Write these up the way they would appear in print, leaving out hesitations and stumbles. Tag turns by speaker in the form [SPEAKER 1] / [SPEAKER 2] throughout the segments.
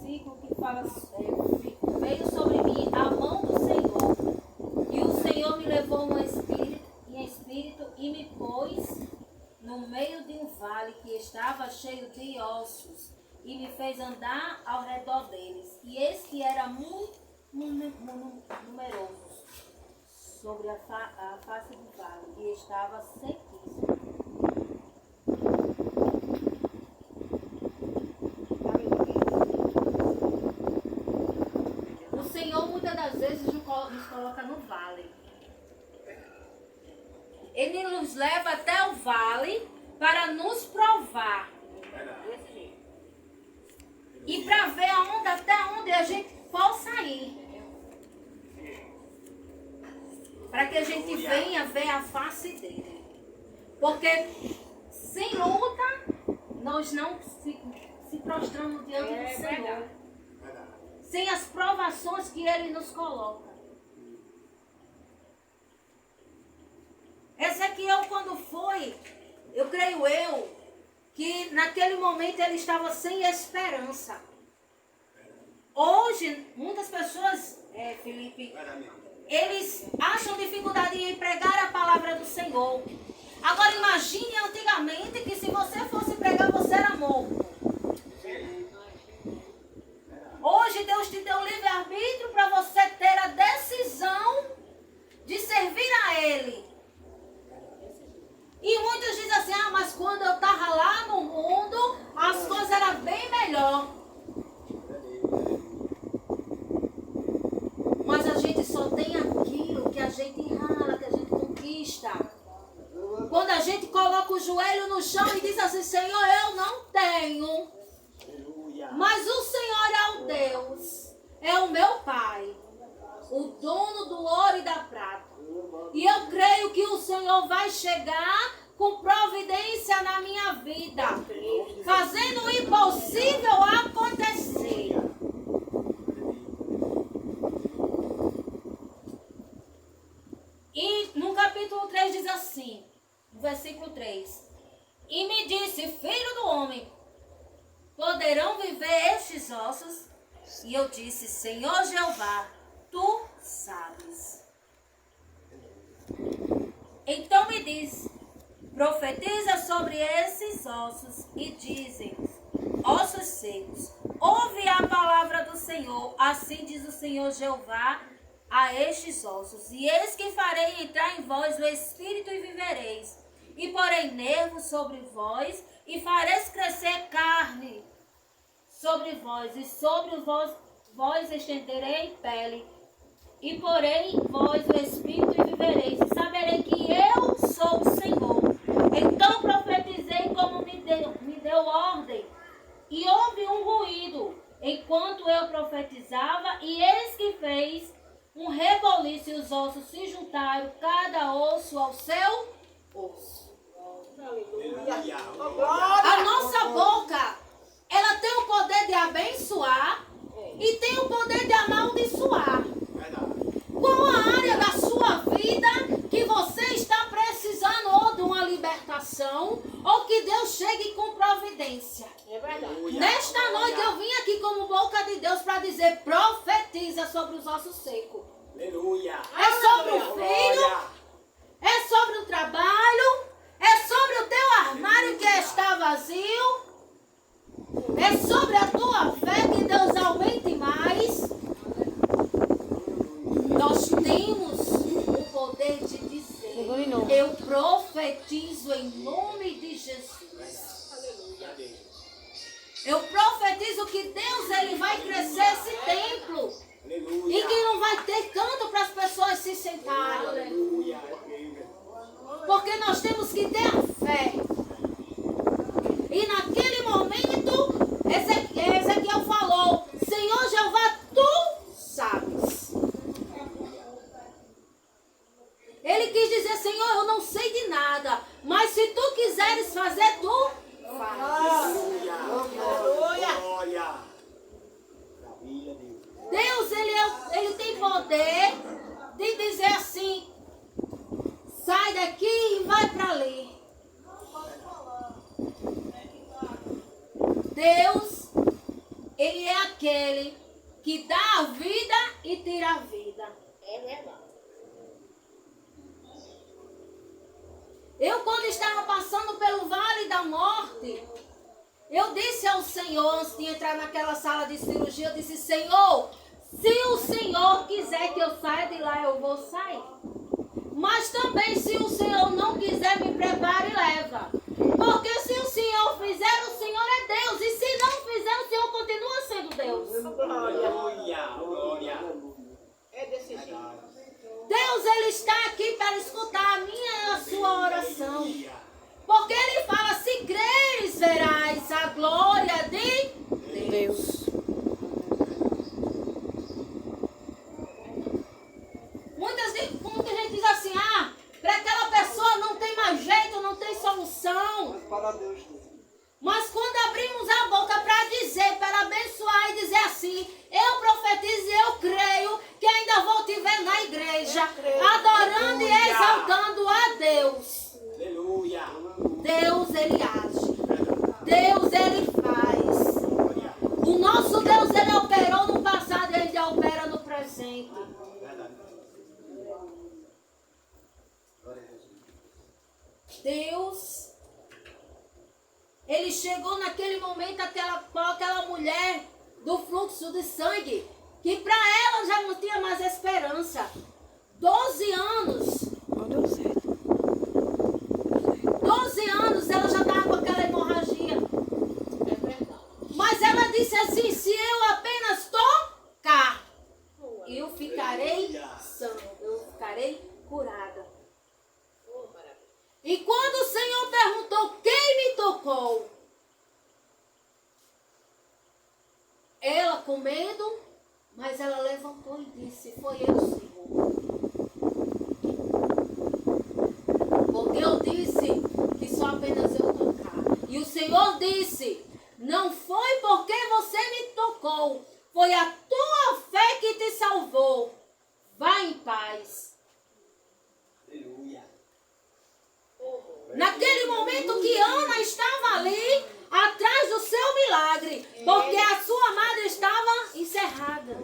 [SPEAKER 1] versículo que fala, veio sobre mim a mão do Senhor, e o Senhor me levou em espírito e me pôs no meio de um vale que estava cheio de ossos, e me fez andar ao redor deles. E eis que era muito numerosos sobre a face do vale, e estava sequíssimo. O Senhor muitas das vezes nos coloca no vale. Ele nos leva até o vale para nos provar. E para ver até onde a gente possa ir. Para que a gente venha ver a face dele. Porque sem luta, nós não se prostramos diante do Senhor. Sem as provações que ele nos coloca. Ezequiel, quando foi, eu creio que naquele momento ele estava sem esperança. Hoje, muitas pessoas, Felipe, eles acham dificuldade em pregar a palavra do Senhor. Agora imagine antigamente que se você fosse pregar, você era morto. Hoje Deus te deu livre-arbítrio para você ter a decisão de servir a Ele. E muitos dizem assim, mas quando eu estava lá no mundo, as coisas eram bem melhor. Mas a gente só tem aquilo que a gente rala, que a gente conquista. Quando a gente coloca o joelho no chão e diz assim, Senhor, eu não tenho. Mas o Senhor é o Deus, é o meu Pai, o dono do ouro e da prata. E eu creio que o Senhor vai chegar com providência na minha vida, fazendo o impossível acontecer. E no capítulo 3 diz assim, no versículo 3, e me disse, filho do homem, poderão viver estes ossos? E eu disse, Senhor Jeová, tu sabes. Então me diz, profetiza sobre esses ossos e dizem, ossos secos, ouve a palavra do Senhor, assim diz o Senhor Jeová a estes ossos. E eis que farei entrar em vós o Espírito e vivereis, e porei nervos sobre vós, e fareis crescer carne sobre vós, e sobre vós estenderei pele, e porei em vós o Espírito e vivereis, e saberei que eu sou o Senhor. Então profetizei como me deu ordem, e houve um ruído, enquanto eu profetizava, e eis que fez um reboliço, e os ossos se juntaram, cada osso ao seu osso. A nossa boca, ela tem o poder de abençoar e tem o poder de amaldiçoar. Qual a área da sua vida que você está precisando ou de uma libertação ou que Deus chegue com providência?
[SPEAKER 2] É verdade.
[SPEAKER 1] Nesta noite eu vim aqui como boca de Deus para dizer, profetiza sobre os ossos secos.
[SPEAKER 3] Aleluia.
[SPEAKER 1] É sobre o filho, é sobre o trabalho, é sobre o teu armário que está vazio, é sobre a tua fé que Deus aumente mais. Nós temos o poder de dizer, eu profetizo em nome de Jesus. Eu profetizo que Deus ele vai crescer esse templo. E que não vai ter canto para as pessoas se sentarem. Porque nós temos que ter a fé. E naquele momento, Ezequiel falou, Senhor Jeová, tu sabes. Ele quis dizer, Senhor, eu não sei de nada, mas se tu quiseres fazer, tu faz. Deus, ele tem poder de dizer assim, sai daqui e vai para ali. Deus, Ele é aquele que dá a vida e tira a vida.
[SPEAKER 2] É verdade.
[SPEAKER 1] Eu, quando estava passando pelo vale da morte, eu disse ao Senhor, antes de entrar naquela sala de cirurgia, eu disse: Senhor, se o Senhor quiser que eu saia de lá, eu vou sair. Mas também, se o Senhor não quiser, me prepare e leva. Porque se o Senhor fizer, o Senhor é Deus. E se não fizer, o Senhor continua sendo Deus.
[SPEAKER 3] Glória.
[SPEAKER 2] É desse jeito.
[SPEAKER 1] Deus, Ele está aqui para escutar a minha e a sua oração. Porque Ele fala: se creres, verás a glória de Deus. Muita gente diz assim: ah, para aquela pessoa não tem mais jeito, não tem solução.
[SPEAKER 3] Mas para Deus.
[SPEAKER 1] Mas quando abrimos a boca para dizer, para abençoar e dizer assim: eu profetizo e eu creio que ainda vou te ver na igreja, adorando e exaltando a Deus.
[SPEAKER 3] Aleluia.
[SPEAKER 1] Deus, Ele age. Deus, Ele faz. O nosso Deus, Ele operou no passado e ainda opera no presente. Deus, Ele chegou naquele momento com aquela mulher do fluxo de sangue, que para ela já não tinha mais esperança. 12 anos. 12 anos ela já estava com aquela hemorragia.
[SPEAKER 2] É verdade.
[SPEAKER 1] Mas ela disse assim: se eu apenas tocar, eu ficarei sã, eu ficarei curada.
[SPEAKER 2] Oh, maravilha.
[SPEAKER 1] E quando o Senhor perguntou quem me tocou, ela com medo, mas ela levantou e disse: foi eu, Senhor. Porque eu disse que só apenas eu tocar. E o Senhor disse: não foi porque você me tocou, foi a tua fé que te salvou. Vá em paz.
[SPEAKER 3] Aleluia.
[SPEAKER 1] Naquele momento que Ana estava ali, atrás do seu milagre, porque a sua madre estava encerrada.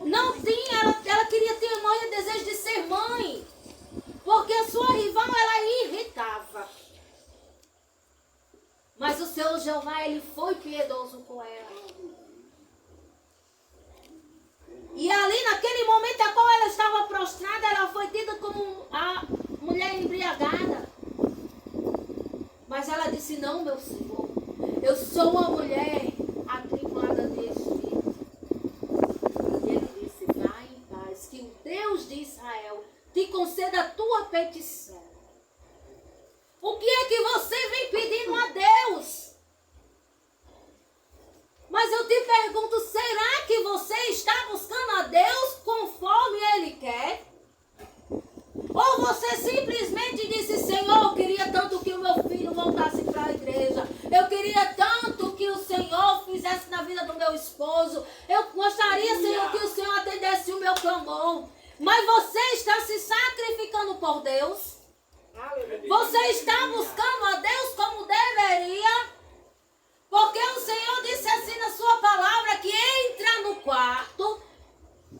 [SPEAKER 1] Não tinha, ela queria ter mãe e desejo de ser mãe, porque a sua rival ela irritava. Mas o Senhor Jeová, Ele foi piedoso com ela. E ali naquele momento a qual ela estava prostrada, ela foi tida como a mulher embriagada. Mas ela disse: não, meu Senhor, eu sou uma mulher atribulada de espírito. E ele disse: vai em paz, que o Deus de Israel te conceda a tua petição. O que é que você vem pedindo a Deus? Mas eu te pergunto, será que você está buscando a Deus conforme Ele quer? Ou você simplesmente disse: Senhor, eu queria tanto que o meu filho voltasse para a igreja. Eu queria tanto que o Senhor fizesse na vida do meu esposo. Eu gostaria, Senhor, que o Senhor atendesse o meu clamor. Mas você está se sacrificando por Deus? Você está buscando a Deus como deveria? Porque o Senhor disse assim na sua palavra que entra no quarto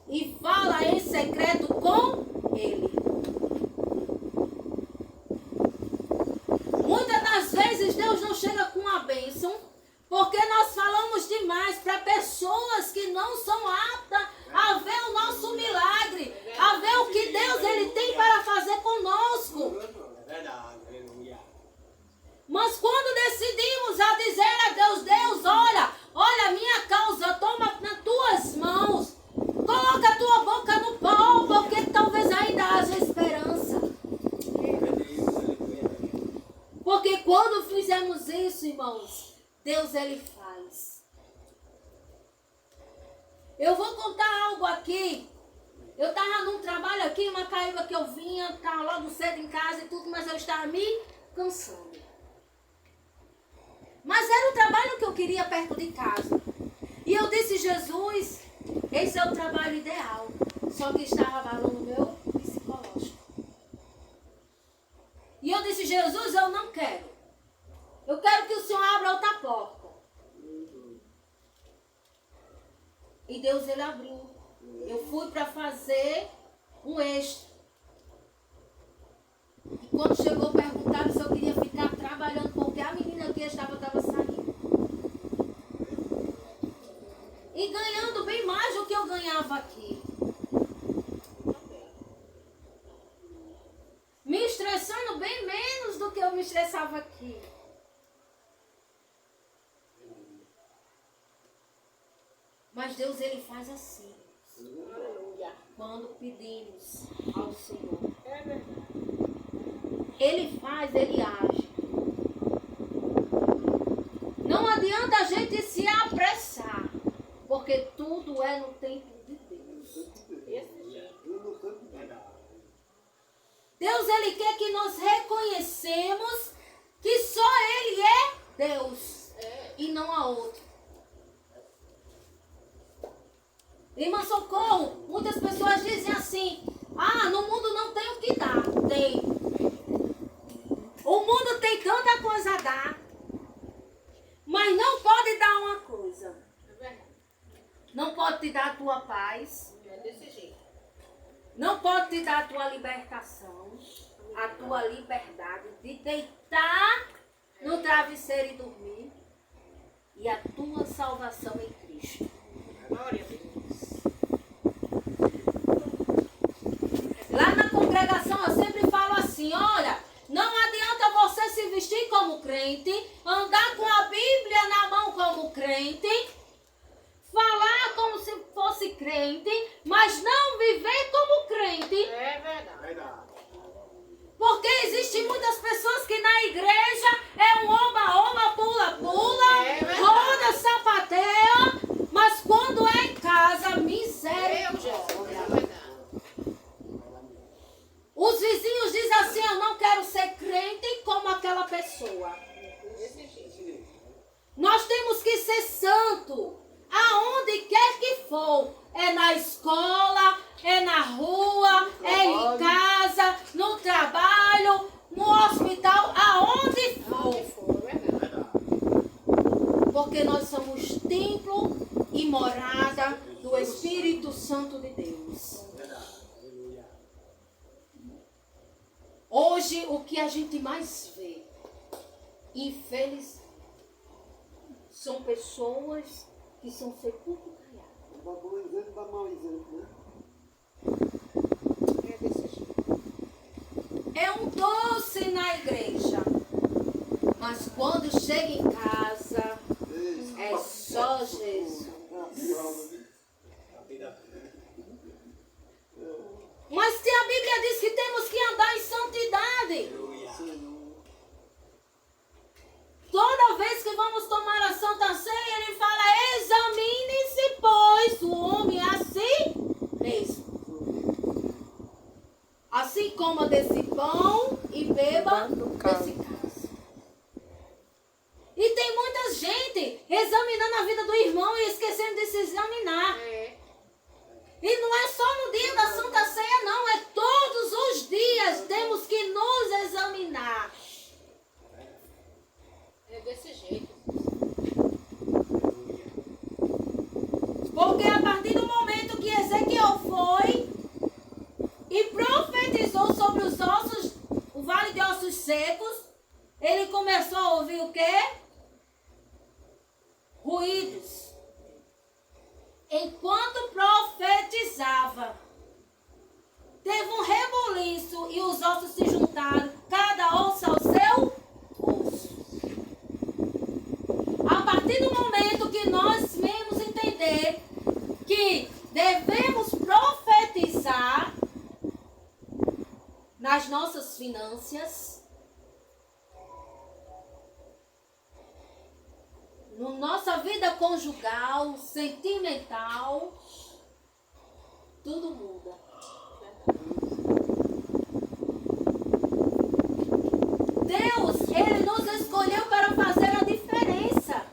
[SPEAKER 1] e fala em secreto com Ele. Muitas das vezes Deus não chega com a bênção porque nós falamos demais para pessoas que não são aptas a ver o nosso milagre, a ver o que Deus Ele tem para fazer conosco.
[SPEAKER 3] É verdade. Aleluia.
[SPEAKER 1] Mas quando decidimos a dizer a Deus: Deus, olha, minha causa, toma nas tuas mãos, coloca a tua boca no pão, porque talvez ainda haja esperança. Porque quando fizemos isso, irmãos, Deus Ele faz. Eu vou contar algo aqui. Eu estava num trabalho aqui em Macaíba que eu vinha, estava logo cedo em casa e tudo, mas eu estava me cansando. Mas era o trabalho que eu queria perto de casa. E eu disse: Jesus, esse é o trabalho ideal. Só que estava abalando o meu psicológico. E eu disse: Jesus, eu não quero. Eu quero porta. E Deus, ele abriu. Eu fui para fazer um extra. E quando chegou, perguntaram se eu queria ficar trabalhando, porque a menina que estava saindo. E ganhando bem mais do que eu ganhava aqui. Me estressando bem menos do que eu me estressava aqui. Mas Deus, ele faz assim.
[SPEAKER 2] Aleluia.
[SPEAKER 1] Quando pedimos ao Senhor.
[SPEAKER 2] É verdade.
[SPEAKER 1] Ele faz, ele age. Não adianta a gente se apressar. Porque tudo é no tempo de Deus.
[SPEAKER 2] Esse jeito.
[SPEAKER 1] Deus, ele quer que nós reconhecemos que só ele é Deus. E não há outro. Irmã Socorro, muitas pessoas dizem assim: ah, no mundo não tem o que dar. Tem. O mundo tem tanta coisa a dar. Mas não pode dar uma coisa.
[SPEAKER 2] É verdade.
[SPEAKER 1] Não pode te dar a tua paz.
[SPEAKER 2] É desse jeito.
[SPEAKER 1] Não pode te dar a tua libertação. A tua liberdade de deitar no travesseiro e dormir. E a tua salvação em Cristo.
[SPEAKER 2] Glória a Deus.
[SPEAKER 1] Lá na congregação eu sempre falo assim: olha, não adianta você se vestir como crente, andar com a Bíblia na mão como crente, falar como se fosse crente, mas não viver como crente.
[SPEAKER 2] É verdade.
[SPEAKER 3] Verdade.
[SPEAKER 1] Porque existem muitas pessoas que na igreja é um oba-oba, pula-pula,
[SPEAKER 2] É verdade.
[SPEAKER 1] roda, sapateia, mas quando é em casa,
[SPEAKER 2] Meu
[SPEAKER 1] misericórdia.
[SPEAKER 2] Jesus. É verdade.
[SPEAKER 1] Os vizinhos dizem assim: eu não quero ser crente como aquela pessoa.
[SPEAKER 2] Desse jeito.
[SPEAKER 1] Nós temos que ser santo, aonde quer que for. É na escola, é na rua, é em casa, no trabalho, no hospital, aonde for.
[SPEAKER 2] Onde for, é verdade.
[SPEAKER 3] Verdade.
[SPEAKER 1] Porque nós somos templo e morada do Espírito Santo de Deus.
[SPEAKER 3] Verdade. Aleluia.
[SPEAKER 1] Hoje, o que a gente mais vê, infeliz, são pessoas que são sepulcro caiado.
[SPEAKER 4] Dá bom exemplo, dá mau exemplo, né?
[SPEAKER 2] É desse jeito.
[SPEAKER 1] É um doce na igreja, mas quando chega em casa, é só Jesus.
[SPEAKER 3] A vida.
[SPEAKER 1] Mas se a Bíblia diz que temos que andar em santidade,
[SPEAKER 3] Aleluia.
[SPEAKER 1] toda vez que vamos tomar a Santa Ceia, ele fala: examine-se, pois, o homem é assim mesmo. Assim coma desse pão e beba desse cálice. E tem muita gente examinando a vida do irmão e esquecendo de se examinar.
[SPEAKER 2] É.
[SPEAKER 1] E não é só no dia da Santa Ceia, não. É todos os dias temos que nos examinar.
[SPEAKER 2] É desse jeito.
[SPEAKER 1] Porque a partir do momento que Ezequiel foi e profetizou sobre os ossos, o vale de ossos secos, ele começou a ouvir o quê? Ruídos. Enquanto profetizava, teve um reboliço e os ossos se juntaram, cada osso ao seu osso. A partir do momento que nós vemos entender que devemos profetizar nas nossas finanças, na nossa vida conjugal, sentimental, tudo muda. Deus, ele nos escolheu para fazer a diferença.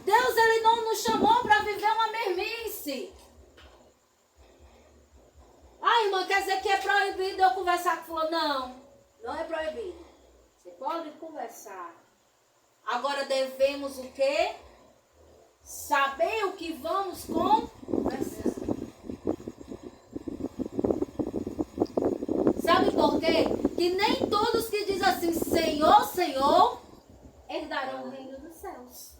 [SPEAKER 1] Deus, ele não nos chamou para viver uma mermice. Ah, irmã, quer dizer que é proibido eu conversar com fulano? Não, não é proibido. Você pode conversar. Agora devemos o quê? Saber o que vamos conversar. Sabe por quê? Que nem todos que dizem assim, Senhor, Senhor, herdarão o reino dos céus.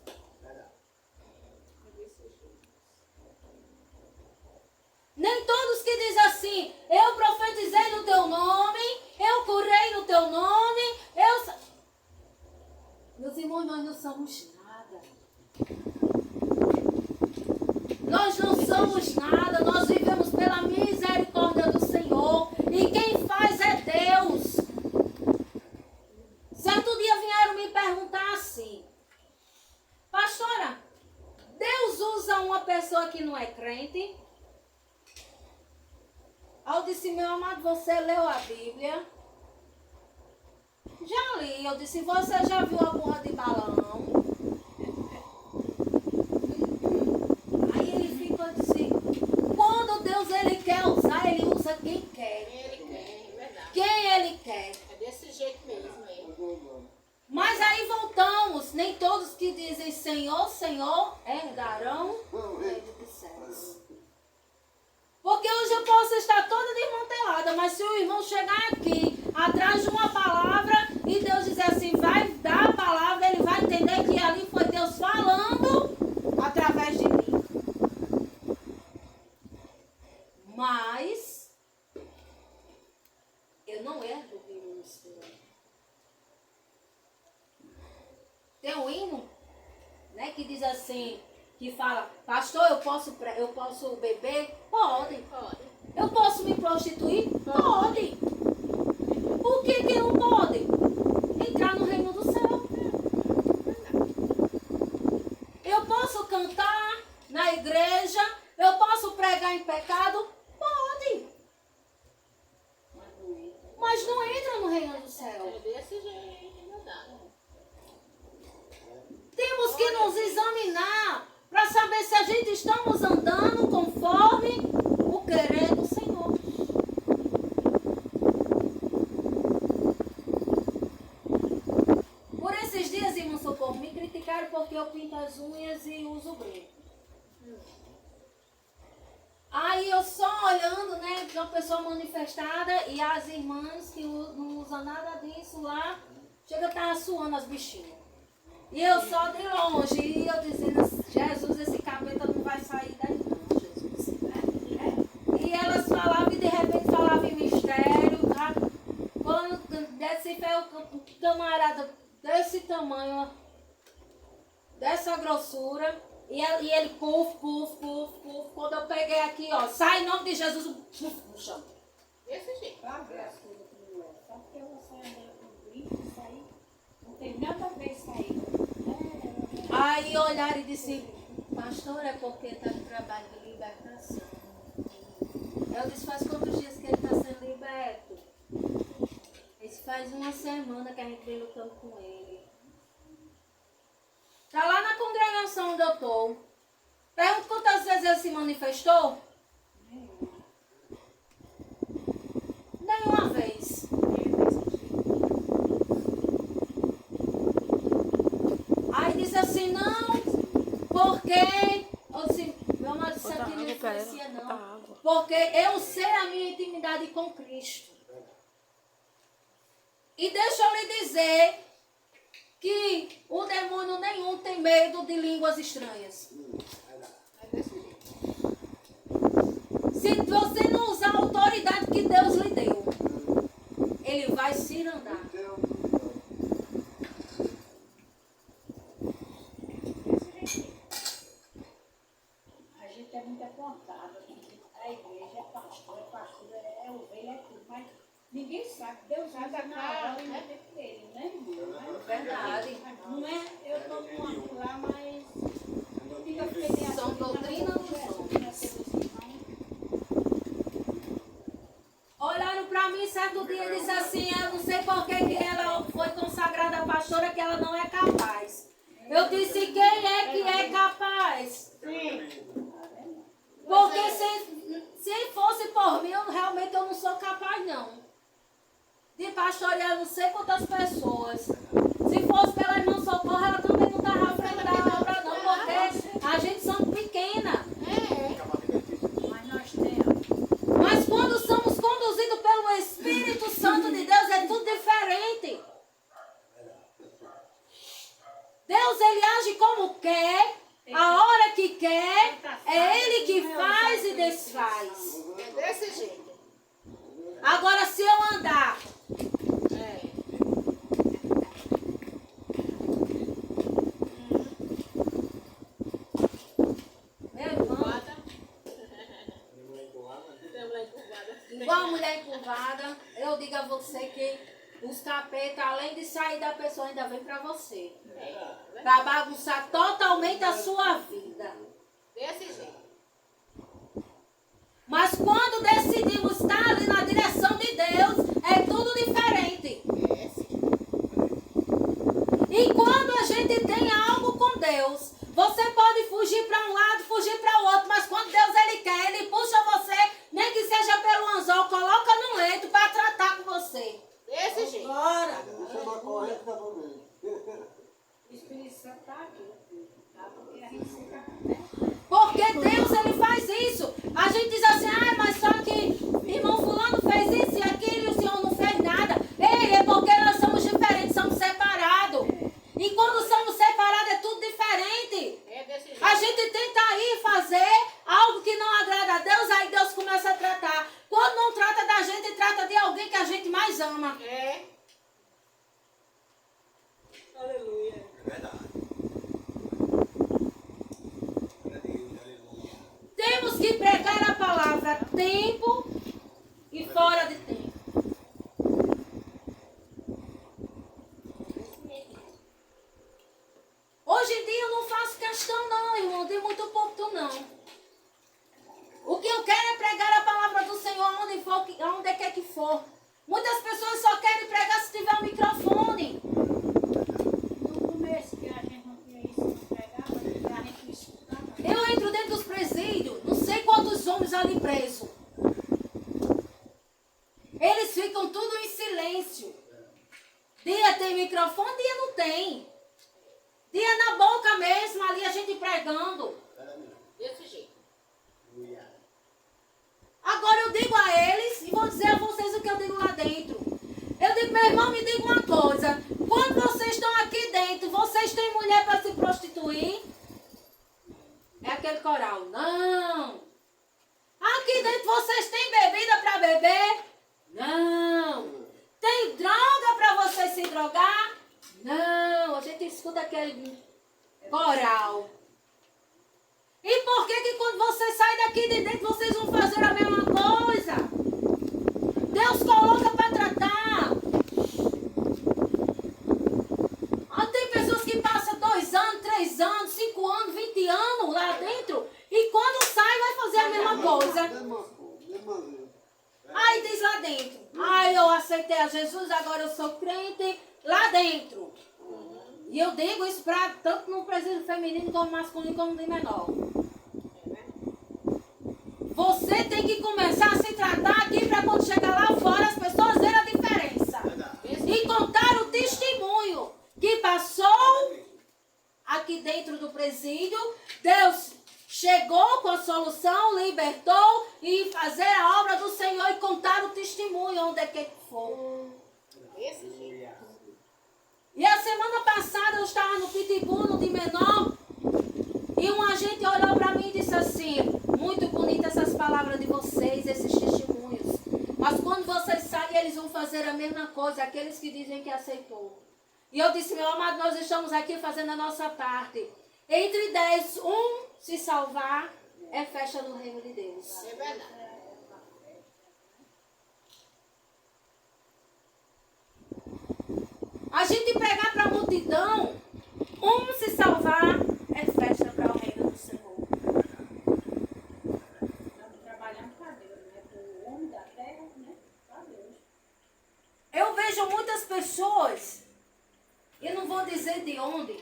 [SPEAKER 1] Nem todos que dizem assim, eu profetizei no teu nome, eu curei no teu nome, Meus irmãos, nós não somos nada. Nós não somos nada, nós vivemos pela misericórdia do Senhor. E quem faz é Deus. Certo dia vieram me perguntar assim, pastora, Deus usa uma pessoa que não é crente? Aí eu disse, meu amado, você leu a Bíblia? Já li. Eu disse, você já viu a burra de balão? Aí ele ficou disse, quando Deus ele quer usar, ele usa quem quer.
[SPEAKER 2] Ele quer, é verdade.
[SPEAKER 1] Quem ele quer.
[SPEAKER 2] É desse jeito mesmo, hein?
[SPEAKER 1] Mas aí voltamos. Nem todos que dizem Senhor, Senhor, herdarão o reino dos céus. Porque hoje eu posso estar toda desmantelada, mas se o irmão chegar aqui, atrás de uma palavra, e Deus dizer assim, vai dar a palavra, ele vai entender que ali foi Deus falando através de mim. Mas, eu não herdo o reino dos céus. Tem um hino, né, que diz assim, que fala, pastor, eu posso beber? Pode.
[SPEAKER 2] Pode.
[SPEAKER 1] Eu posso me prostituir? Pode. Por que não pode? Entrar no reino do céu. Eu posso cantar na igreja? Eu posso pregar em pecado? Pode. Mas não entra no reino do céu.
[SPEAKER 2] É desse jeito, é verdade.
[SPEAKER 1] Temos que nos examinar para saber se a gente estamos andando conforme o querer do Senhor. Por esses dias, irmão Socorro, me criticaram porque eu pinto as unhas e uso brinco. Aí eu só olhando, né, de uma pessoa manifestada e as irmãs que não usam nada disso lá, chega a estar suando as bichinhas. E eu só de longe, e eu dizendo, Jesus, esse capeta não vai sair daí não, Jesus. E elas falavam e de repente falavam em mistério, tá? Quando desse pé o camarada desse tamanho, dessa grossura, e ele puf. Quando eu peguei aqui, ó, sai em nome de Jesus, puf, no chão.
[SPEAKER 2] Desse jeito.
[SPEAKER 5] Para ver as coisas como é. Só porque você anda com brinco, isso aí não tem nada a ver isso aí.
[SPEAKER 1] Aí olharam e disse, pastor, é porque está no trabalho de libertação. Eu disse, faz quantos dias que ele está sendo liberto? Isso faz uma semana que a gente vem lutando com ele. Está lá na congregação onde eu estou. Pergunto quantas vezes ele se manifestou? Nenhuma vez. Aí disse assim, não, porque... Eu disse, meu amado, isso aqui não influencia não. Porque eu sei a minha intimidade com Cristo. E deixa eu lhe dizer que o demônio nenhum tem medo de línguas estranhas.
[SPEAKER 2] É desse jeito.
[SPEAKER 1] Se você não usar a autoridade que Deus lhe deu, ele vai se andar.
[SPEAKER 5] A gente é muito apontada. A igreja é pastor, é ovelha, é tudo. Mas ninguém sabe. Deus usa na hora e mete dele, né, irmão?
[SPEAKER 1] Verdade.
[SPEAKER 5] Não é? Eu estou com aquilo lá, mas fica feliz.
[SPEAKER 1] São doutrina dos homens. Olharam para mim certo dia e disse assim, eu não sei por que ela foi consagrada a pastora, que ela não é capaz. Eu disse, quem é que é capaz? Porque se fosse por mim, realmente eu não sou capaz não. De pastorear não sei quantas pessoas. Se fosse pela irmã Socorro, ela Deus, ele age como quer, a hora que quer, é ele que faz e desfaz.
[SPEAKER 2] É desse jeito.
[SPEAKER 1] Agora, se eu andar
[SPEAKER 2] É.
[SPEAKER 1] meu irmão,
[SPEAKER 2] Guarda.
[SPEAKER 3] Minha mulher empurrava, né?
[SPEAKER 2] Tem uma encurvada.
[SPEAKER 1] igual a mulher encurvada, eu digo a você que os capetas, além de sair da pessoa, ainda vem pra você. Pra bagunçar totalmente a sua vida.
[SPEAKER 2] Desse jeito.
[SPEAKER 1] Mas quando decidimos estar ali na direção de Deus, é tudo diferente.
[SPEAKER 2] É sim.
[SPEAKER 1] E quando a gente tem algo com Deus, você pode fugir para um lado, fugir para o outro, mas quando Deus ele quer, ele puxa você, nem que seja pelo anzol, coloca no leito para tratar com você.
[SPEAKER 2] Desse jeito.
[SPEAKER 1] Bora!
[SPEAKER 4] Chama a corrente da família.
[SPEAKER 5] O Espírito Santo está aqui. Tá? Porque a gente fica.
[SPEAKER 1] Porque Deus ele faz isso. A gente diz assim, mas só que irmão fulano fez isso e aquilo e o Senhor não fez nada. Ei, é porque nós somos diferentes, somos separados. E quando somos separados é tudo diferente.
[SPEAKER 2] É desse jeito.
[SPEAKER 1] A gente tenta ir fazer algo que não agrada a Deus, aí Deus começa a tratar. Quando não trata da gente, trata de alguém que a gente mais ama.
[SPEAKER 2] É.
[SPEAKER 3] É verdade. Glória a Deus, aleluia.
[SPEAKER 1] Temos que pregar a palavra a tempo e fora de tempo. Hoje em dia eu não faço questão não, irmão, de muito ponto não. O que eu quero é pregar a palavra do Senhor onde for, onde quer que for. Muitas pessoas só querem pregar se tiver um microfone.
[SPEAKER 5] No começo que a gente não tinha isso, não pegava, a gente não escutava.
[SPEAKER 1] Eu entro dentro dos presídios, não sei quantos homens ali presos. Eles ficam tudo em silêncio. Dia tem microfone, dia não tem. Dia na boca mesmo, ali a gente pregando.
[SPEAKER 2] Desse jeito.
[SPEAKER 3] Aleluia.
[SPEAKER 1] Agora eu digo a eles e vou dizer a vocês o que eu digo lá dentro. Eu digo, meu irmão, me diga uma coisa. Quando vocês estão aqui dentro, vocês têm mulher para se prostituir? É aquele coral. Não. Aqui dentro vocês têm bebida para beber? Não. Tem droga para vocês se drogar? Não. A gente escuta aquele coral. E por que quando você sai daqui de dentro, vocês vão fazer a mesma coisa? Deus coloca para tratar. Tem pessoas que passam 2 anos, 3 anos, 5 anos, 20 anos lá dentro. E quando sai, vai fazer a mesma coisa.
[SPEAKER 4] Mesma vez.
[SPEAKER 1] Aí diz lá dentro. Eu aceitei a Jesus, agora eu sou crente. Lá dentro. E eu digo isso para tanto no presídio feminino como masculino como de menor. Você tem que começar a se tratar aqui para quando chegar lá fora as pessoas verem a diferença. E contar o testemunho que passou aqui dentro do presídio. Deus chegou com a solução, libertou e fazer a obra do Senhor e contar o testemunho onde é que for.
[SPEAKER 2] Desse jeito.
[SPEAKER 1] E a semana passada eu estava no Pitbull, no de menor, e um agente olhou para mim e disse assim, muito bonita essas palavras de vocês, esses testemunhos. Mas quando vocês saem, eles vão fazer a mesma coisa, aqueles que dizem que aceitou. E eu disse, meu amado, nós estamos aqui fazendo a nossa parte. Entre 10, um se salvar, é festa no reino de Deus.
[SPEAKER 2] É verdade.
[SPEAKER 1] A gente pregar para a multidão, um se salvar, é festa para o reino do Senhor.
[SPEAKER 5] Estamos trabalhando para Deus, né? Para o homem da terra, né? Para Deus.
[SPEAKER 1] Eu vejo muitas pessoas, e não vou dizer de onde,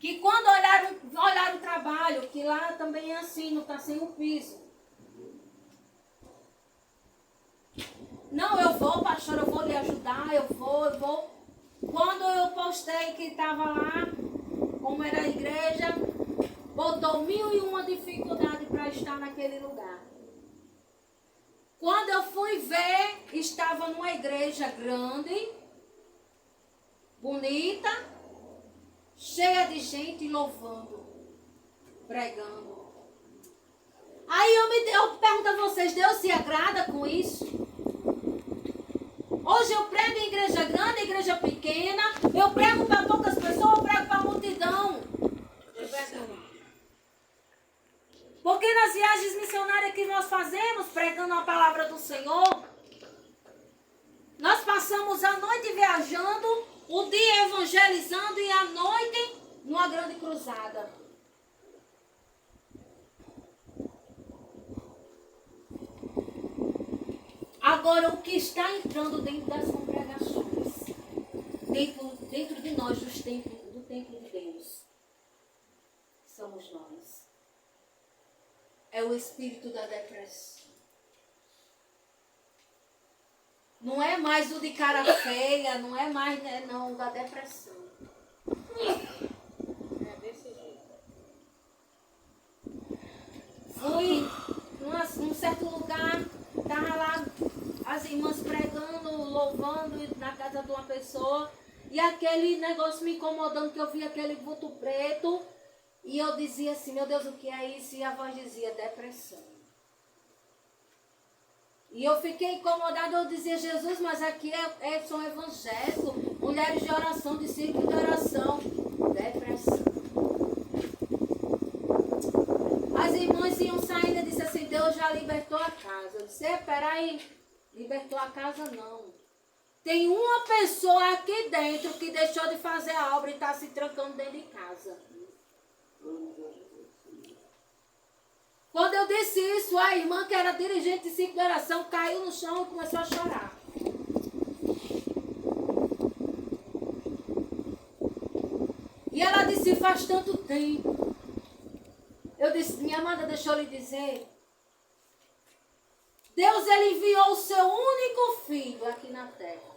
[SPEAKER 1] que quando olharam o trabalho, que lá também é assim, não está sem o piso. Não, eu vou, pastor, eu vou lhe ajudar, eu vou. Quando eu postei que estava lá, como era a igreja, botou 1001 dificuldades para estar naquele lugar. Quando eu fui ver, estava numa igreja grande, bonita, cheia de gente louvando, pregando. Aí eu pergunto a vocês, Deus se agrada com isso? Hoje eu prego em igreja grande, igreja pequena, eu prego para poucas pessoas, eu prego para a multidão. Porque nas viagens missionárias que nós fazemos, pregando a palavra do Senhor, nós passamos a noite viajando, o dia evangelizando e a noite numa grande cruzada. Agora, o que está entrando dentro das congregações, dentro de nós, do templo de Deus, somos nós. É o espírito da depressão. Não é mais o de cara feia, não é mais, né, não, da depressão.
[SPEAKER 2] É desse jeito.
[SPEAKER 1] Fui num certo lugar, estava lá as irmãs pregando, louvando na casa de uma pessoa, e aquele negócio me incomodando, que eu vi aquele vulto preto, e eu dizia assim, meu Deus, o que é isso? E a voz dizia, depressão. E eu fiquei incomodada, eu dizia, Jesus, mas aqui são evangélicos, mulheres de oração, discípulos de oração. Depressão. As irmãs iam saindo e disse assim, Deus já libertou a casa. Eu disse, peraí, libertou a casa não. Tem uma pessoa aqui dentro que deixou de fazer a obra e está se trancando dentro de casa. Quando eu disse isso, a irmã que era dirigente de ciclo de oração caiu no chão e começou a chorar. E ela disse, faz tanto tempo. Eu disse, minha amada, deixa eu lhe dizer. Deus, ele enviou o seu único filho aqui na terra.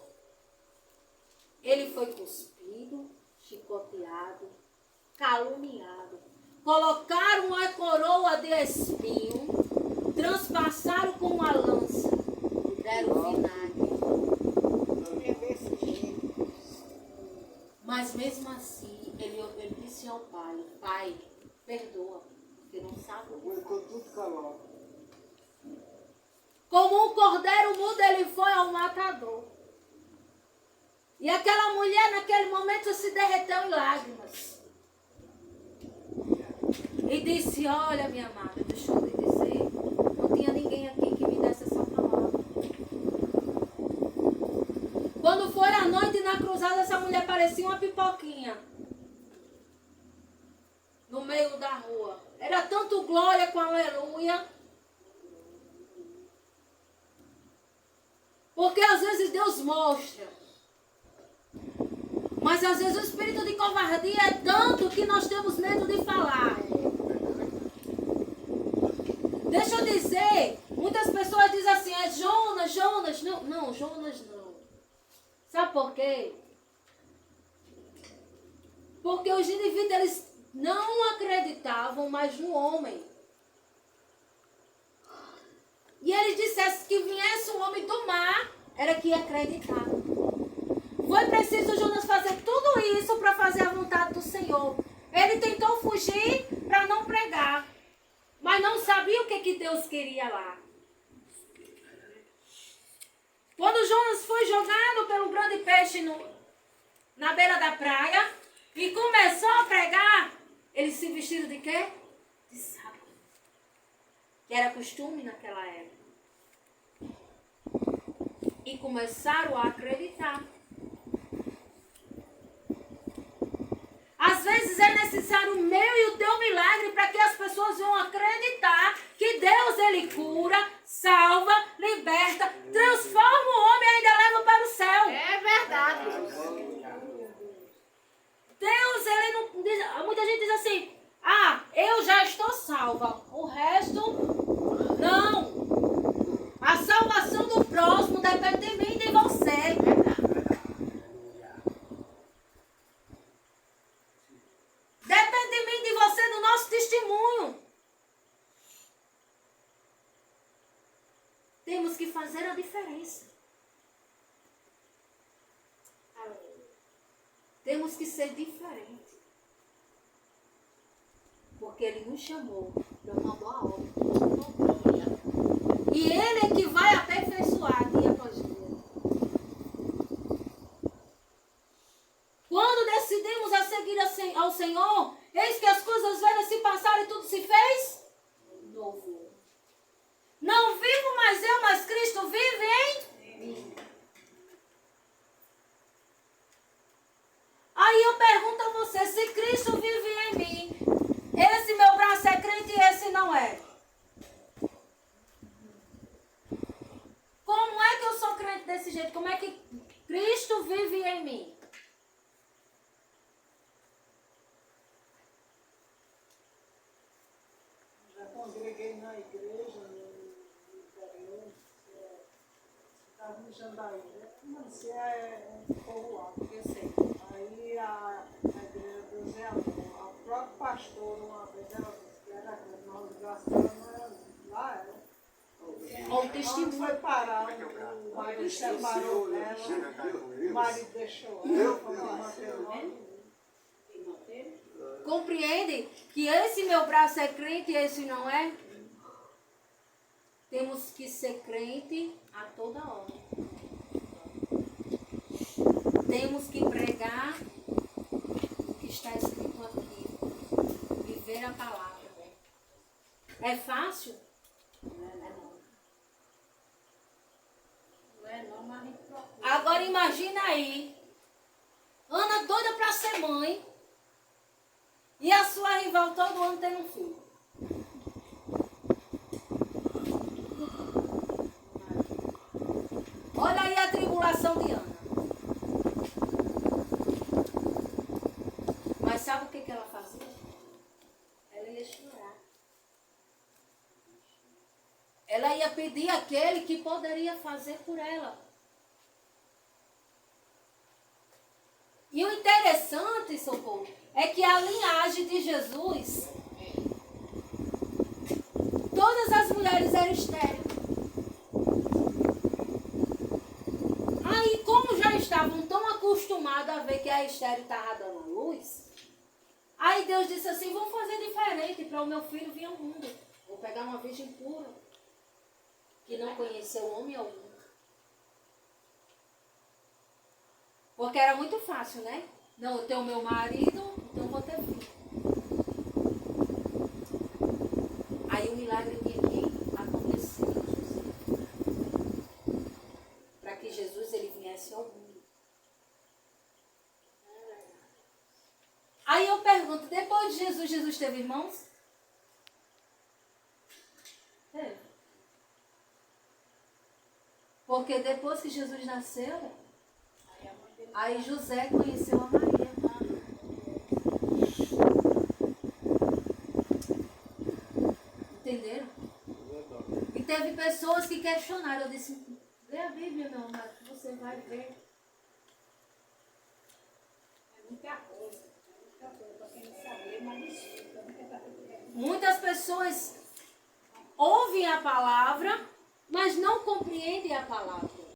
[SPEAKER 1] Ele foi cuspido, chicoteado, caluniado. Colocaram uma coroa de espinho, transpassaram com uma lança e deram vinagre.
[SPEAKER 2] É desse jeito.
[SPEAKER 1] Mas mesmo assim, ele disse ao pai, Pai, perdoa, porque não sabe o que
[SPEAKER 4] Aguentou
[SPEAKER 1] faz.
[SPEAKER 4] tudo calado.
[SPEAKER 1] Como um cordeiro mudo, ele foi ao matador. E aquela mulher, naquele momento, se derreteu em lágrimas. E disse, olha, minha amada, deixa eu lhe dizer, não tinha ninguém aqui que me desse essa palavra. Quando foi à noite na cruzada, essa mulher parecia uma pipoquinha. No meio da rua. Era tanto glória com aleluia. Porque às vezes Deus mostra. Mas às vezes o espírito de covardia é tanto que nós temos medo de falar. Deixa eu dizer, muitas pessoas dizem assim, é Jonas, Jonas. Não, Jonas não. Sabe por quê? Porque os indivíduos, eles não acreditavam mais no homem. E eles dissessem que viesse um homem do mar, era que ia acreditar. Foi preciso Jonas fazer tudo isso para fazer a vontade do Senhor. Ele tentou fugir para não pregar. Mas não sabia o que Deus queria lá. Quando Jonas foi jogado pelo grande peixe na beira da praia e começou a pregar, eles se vestiram de quê? De saco. Que era costume naquela época. E começaram a acreditar. Às vezes é necessário o meu e o teu milagre para que as pessoas venham acreditar que Deus, ele cura, salva, liberta, transforma o homem e ainda leva para o céu.
[SPEAKER 2] É verdade.
[SPEAKER 1] Deus, ele não diz, muita gente diz assim, eu já estou salva, o resto, não. A salvação do próximo depende de mim e de você. Depende de mim, de você, do nosso testemunho. Temos que fazer a diferença. Temos que ser diferentes. Porque Ele nos chamou para uma boa obra. E Ele é que vai aperfeiçoar dia após dia. Quando decidimos a seguir ao Senhor, eis que as coisas velhas se passaram e tudo se fez novo. Não vivo mais eu, mas Cristo vive em mim. Aí eu pergunto a você, se Cristo vive em mim, esse meu braço é crente e esse não é. Como é que eu sou crente desse jeito? Como é que Cristo vive em mim?
[SPEAKER 2] Já congreguei na igreja, no interior, estava no Jandaí, né? Não, se é povoado.
[SPEAKER 1] Eu sei.
[SPEAKER 2] Aí a igreja do Zé Amor, a própria pastora, uma vez, ela disse que era nós gastamos lá, era.
[SPEAKER 1] Ó, o
[SPEAKER 2] Onde
[SPEAKER 1] testemunho.
[SPEAKER 2] foi parar, o marido separou dela, o marido deixou ela, foi lá manter
[SPEAKER 1] Compreende que esse meu braço é crente e esse não é? Temos que ser crente a toda hora. Temos que pregar o que está escrito aqui. Viver a palavra. É fácil? Não é não.
[SPEAKER 5] Não é não, mas a gente procura.
[SPEAKER 1] Agora imagina aí, Ana doida para ser mãe e a sua rival todo ano tendo um filho. Olha aí a tribulação de Ana. Mas sabe o que ela fazia? Ela ia chorar. Ela ia pedir aquele que poderia fazer por ela. E o interessante, Socorro, é que a linhagem de Jesus, todas as mulheres eram estéreis. Aí, como já estavam tão acostumados a ver que a estéreo estava dando luz, aí Deus disse assim, vamos fazer diferente para o meu filho vir ao mundo. Vou pegar uma virgem pura, que não conheceu homem algum. Porque era muito fácil, né? Não, eu tenho meu marido, então eu vou ter filho. Aí o milagre tinha que acontecer em José. Para que Jesus ele viesse ao mundo. Aí eu pergunto, depois de Jesus, Jesus teve irmãos? Teve. Porque depois que Jesus nasceu, aí José conheceu a Maria. Entenderam? E teve pessoas que questionaram. Eu disse, lê a Bíblia, meu amado, que você vai ver.
[SPEAKER 5] É muita coisa para quem não sabe, mas escuta.
[SPEAKER 1] Muitas pessoas ouvem a palavra, mas não compreendem a palavra.